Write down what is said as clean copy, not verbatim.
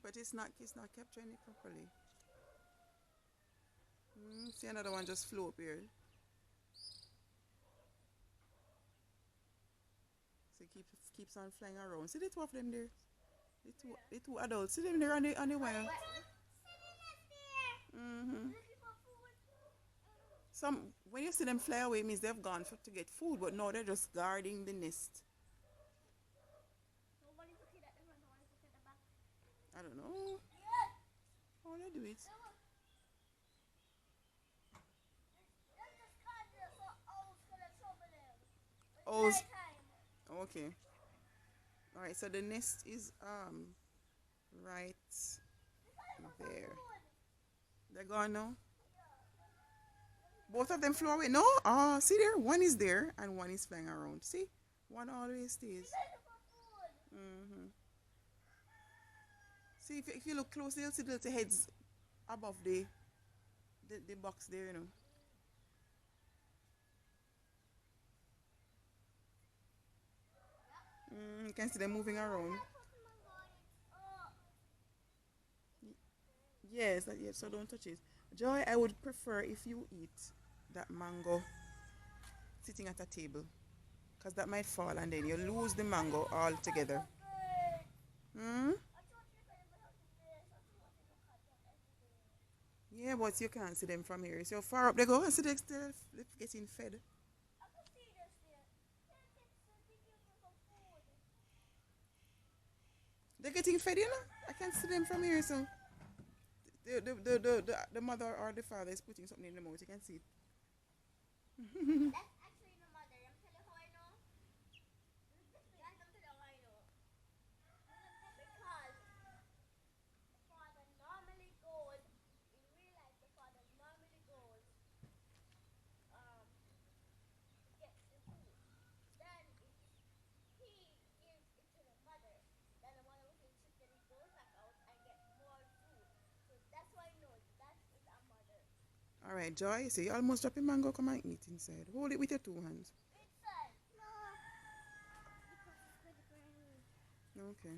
but it's not capturing it properly. See another one just flew up here. So it keeps on flying around. See the two of them there? The two adults. See them there on the wire. Mm-hmm. Some when you see them fly away, it means they've gone to get food, but no, they're just guarding the nest. I don't know how they do it. Oh, okay. All right. So the nest is right there. They're gone now. Both of them flew away. No, see there. One is there and one is flying around. See, one always stays. Mm-hmm. See if you look closely, you'll see the little heads above the box there. You can see them moving around. Yes, yes. So don't touch it. Joy, I would prefer if you eat that mango sitting at a table, because that might fall and then you lose the mango altogether. Hmm? Yeah, but you can't see them from here. So far up they go and see they still getting fed. They're getting fed, I can see them from here. So the mother or the father is putting something in the mouth. You can see it. All right, Joy. So you almost drop a mango. Come and eat inside. Hold it with your two hands. Okay.